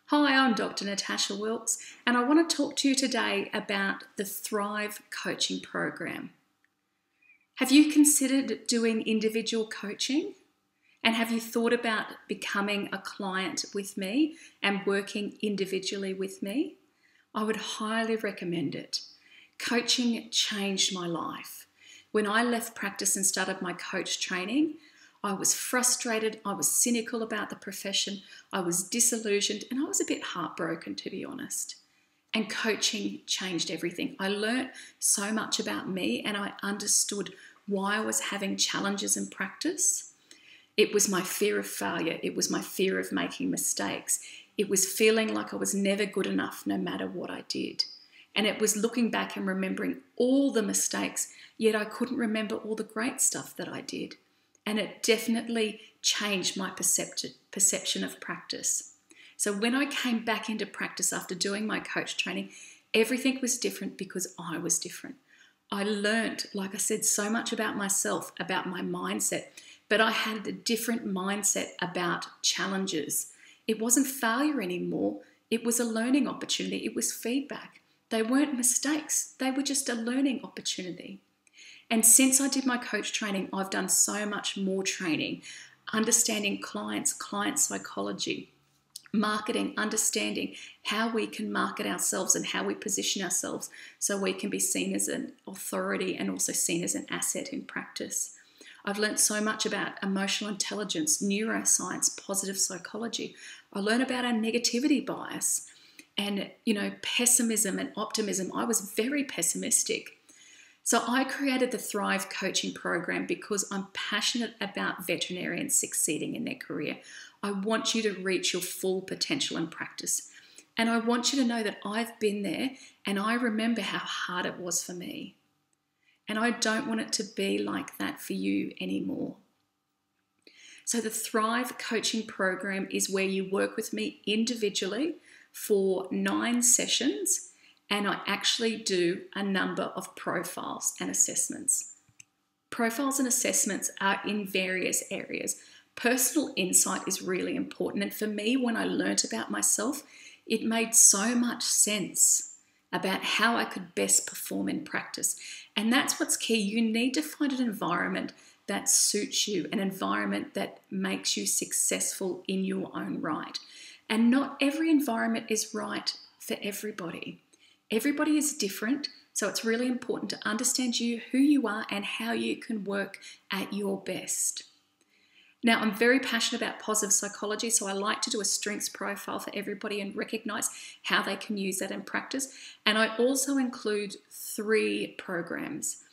Hi, I'm Dr Natasha Wilks, and I want to talk to you today about the Thrive Coaching Program. Have you considered doing individual coaching? And have you thought about becoming a client with me and working individually with me? I would highly recommend it. Coaching changed my life. When I left practice and started my coach training, I was frustrated, I was cynical about the profession, I was disillusioned, and I was a bit heartbroken, to be honest. And coaching changed everything. I learnt so much about me and I understood why I was having challenges in practice. It was my fear of failure. It was my fear of making mistakes. It was feeling like I was never good enough no matter what I did. And it was looking back and remembering all the mistakes, yet I couldn't remember all the great stuff that I did. And it definitely changed my perception of practice. So when I came back into practice after doing my coach training, everything was different because I was different. I learned, like I said, so much about myself, about my mindset, but I had a different mindset about challenges. It wasn't failure anymore. It was a learning opportunity. It was feedback. They weren't mistakes. They were just a learning opportunity. And since I did my coach training, I've done so much more training, understanding clients, client psychology, marketing, understanding how we can market ourselves and how we position ourselves so we can be seen as an authority and also seen as an asset in practice. I've learned so much about emotional intelligence, neuroscience, positive psychology. I learned about our negativity bias and, pessimism and optimism. I was very pessimistic. So I created the Thrive Coaching Program because I'm passionate about veterinarians succeeding in their career. I want you to reach your full potential in practice. And I want you to know that I've been there and I remember how hard it was for me. And I don't want it to be like that for you anymore. So the Thrive Coaching Program is where you work with me individually for 9 sessions. And I actually do a number of profiles and assessments. Profiles and assessments are in various areas. Personal insight is really important. And for me, when I learnt about myself, it made so much sense about how I could best perform in practice. And that's what's key. You need to find an environment that suits you, an environment that makes you successful in your own right. And not every environment is right for everybody. Everybody is different, so it's really important to understand who you are and how you can work at your best. Now, I'm very passionate about positive psychology, so I like to do a strengths profile for everybody and recognize how they can use that in practice. And I also include 3 programs.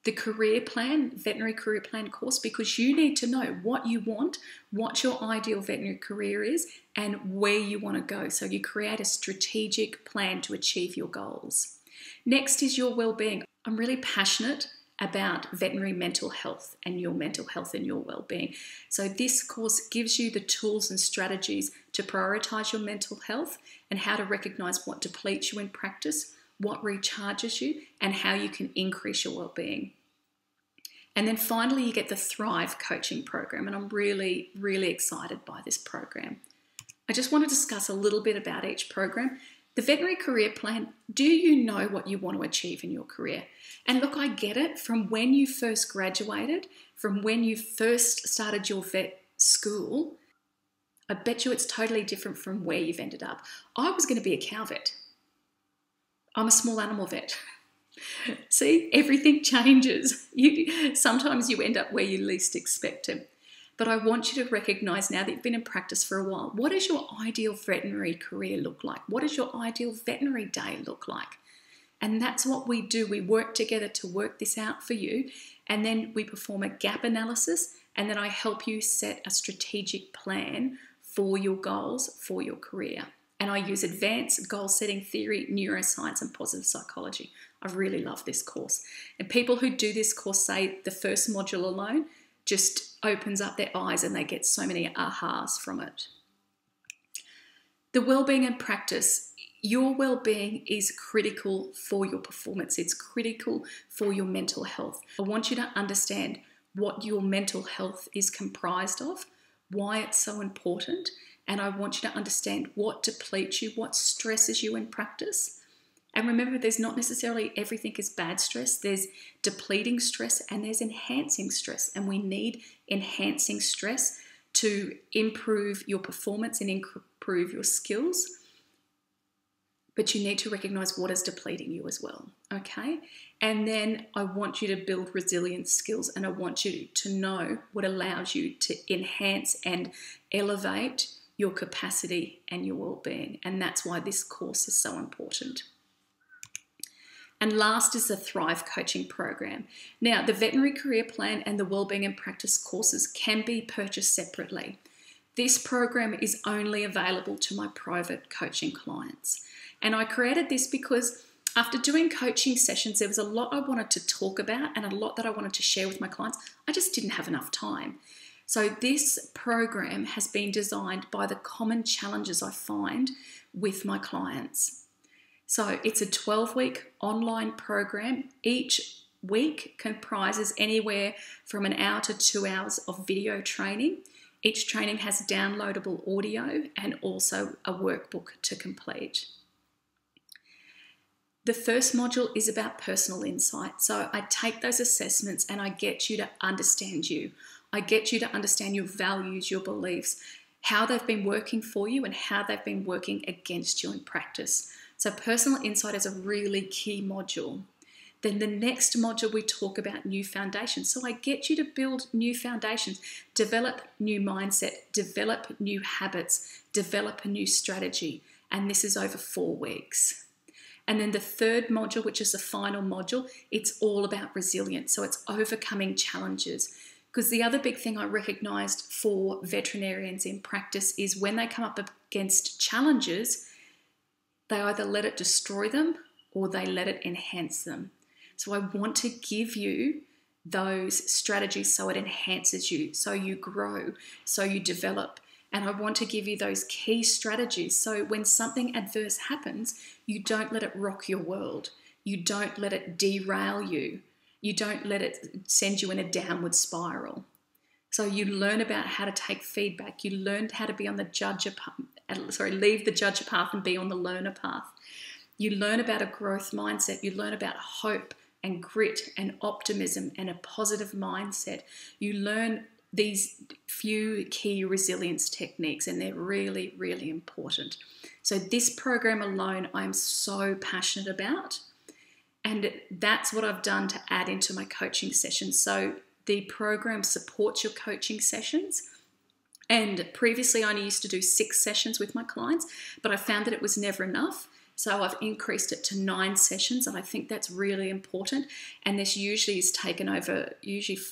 The career plan, veterinary career plan course, because you need to know what you want, what your ideal veterinary career is, and where you want to go. So you create a strategic plan to achieve your goals. Next is your well-being. I'm really passionate about veterinary mental health and your mental health and your well-being. So this course gives you the tools and strategies to prioritize your mental health and how to recognize what depletes you in practice, what recharges you, and how you can increase your well-being. And then finally, you get the Thrive Coaching Program, and I'm really, really excited by this program. I just want to discuss a little bit about each program. The Veterinary Career Plan, do you know what you want to achieve in your career? And look, I get it from when you first graduated, from when you first started your vet school. I bet you it's totally different from where you've ended up. I was going to be a cow vet. I'm a small animal vet. See, everything changes. Sometimes you end up where you least expect it. But I want you to recognize now that you've been in practice for a while, what does your ideal veterinary career look like? What does your ideal veterinary day look like? And that's what we do. We work together to work this out for you. And then we perform a gap analysis. And then I help you set a strategic plan for your goals for your career. And I use advanced goal-setting theory, neuroscience, and positive psychology. I really love this course. And people who do this course say the first module alone just opens up their eyes and they get so many ahas from it. The well-being and practice. Your well-being is critical for your performance. It's critical for your mental health. I want you to understand what your mental health is comprised of, why it's so important, and I want you to understand what depletes you, what stresses you in practice. And remember, there's not necessarily everything is bad stress. There's depleting stress and there's enhancing stress. And we need enhancing stress to improve your performance and improve your skills. But you need to recognize what is depleting you as well, okay? And then I want you to build resilience skills, and I want you to know what allows you to enhance and elevate your capacity and your well-being. And that's why this course is so important. And last is the Thrive Coaching Program. Now, the Veterinary Career Plan and the Wellbeing and Practice courses can be purchased separately. This program is only available to my private coaching clients. And I created this because after doing coaching sessions, there was a lot I wanted to talk about and a lot that I wanted to share with my clients. I just didn't have enough time. So this program has been designed by the common challenges I find with my clients. So it's a 12-week online program. Each week comprises anywhere from an hour to 2 hours of video training. Each training has downloadable audio and also a workbook to complete. The first module is about personal insight. So I take those assessments and I get you to understand you. I get you to understand your values, your beliefs, how they've been working for you and how they've been working against you in practice. So personal insight is a really key module. Then the next module, we talk about new foundations. So I get you to build new foundations, develop new mindset, develop new habits, develop a new strategy. And this is over 4 weeks. And then the third module, which is the final module, it's all about resilience. So it's overcoming challenges. Because the other big thing I recognized for veterinarians in practice is when they come up against challenges, they either let it destroy them or they let it enhance them. So I want to give you those strategies so it enhances you, so you grow, so you develop. And I want to give you those key strategies so when something adverse happens, you don't let it rock your world. You don't let it derail you. You don't let it send you in a downward spiral. So you learn about how to take feedback. You learn how to be on the leave the judger path and be on the learner path. You learn about a growth mindset. You learn about hope and grit and optimism and a positive mindset. You learn these few key resilience techniques, and they're really, really important. So this program alone, I'm so passionate about, and that's what I've done to add into my coaching sessions. So the program supports your coaching sessions. And previously I only used to do 6 sessions with my clients, but I found that it was never enough. So I've increased it to 9 sessions, and I think that's really important. And this usually is taken over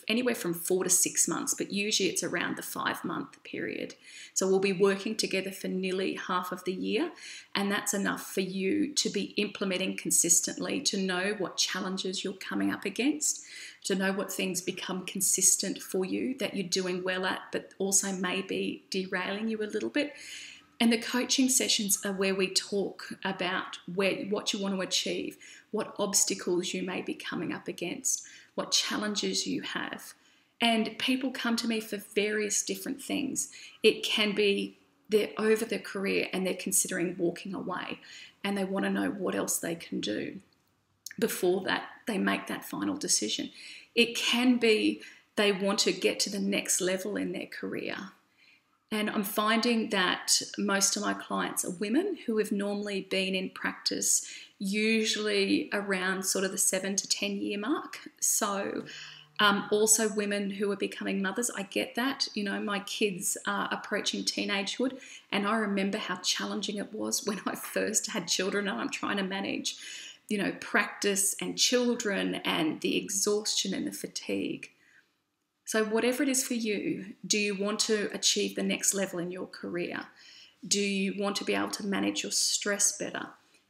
anywhere from 4 to 6 months, but usually it's around the 5-month period. So we'll be working together for nearly half of the year, and that's enough for you to be implementing consistently, to know what challenges you're coming up against, to know what things become consistent for you that you're doing well at, but also may be derailing you a little bit. And the coaching sessions are where we talk about what you want to achieve, what obstacles you may be coming up against, what challenges you have. And people come to me for various different things. It can be they're over their career and they're considering walking away, and they want to know what else they can do before that they make that final decision. It can be they want to get to the next level in their career. And I'm finding that most of my clients are women who have normally been in practice usually around sort of the 7 to 10 year mark. So also women who are becoming mothers, I get that. You know, my kids are approaching teenagehood, and I remember how challenging it was when I first had children, and I'm trying to manage, you know, practice and children and the exhaustion and the fatigue. So whatever it is for you, do you want to achieve the next level in your career? Do you want to be able to manage your stress better?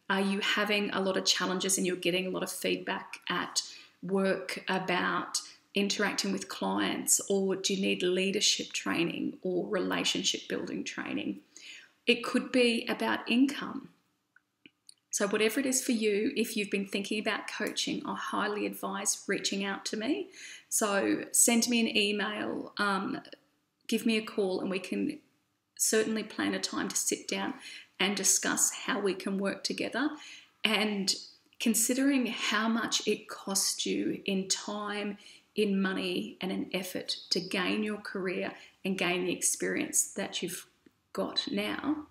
Are you having a lot of challenges and you're getting a lot of feedback at work about interacting with clients, or do you need leadership training or relationship building training? It could be about income. So whatever it is for you, if you've been thinking about coaching, I highly advise reaching out to me. So send me an email, give me a call, and we can certainly plan a time to sit down and discuss how we can work together. And considering how much it costs you in time, in money, and in effort to gain your career and gain the experience that you've got now,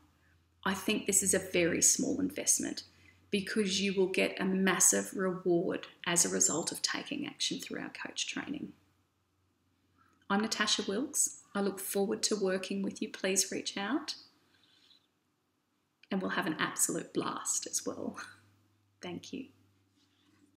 I think this is a very small investment, because you will get a massive reward as a result of taking action through our coach training. I'm Natasha Wilks. I look forward to working with you. Please reach out, and we'll have an absolute blast as well. Thank you.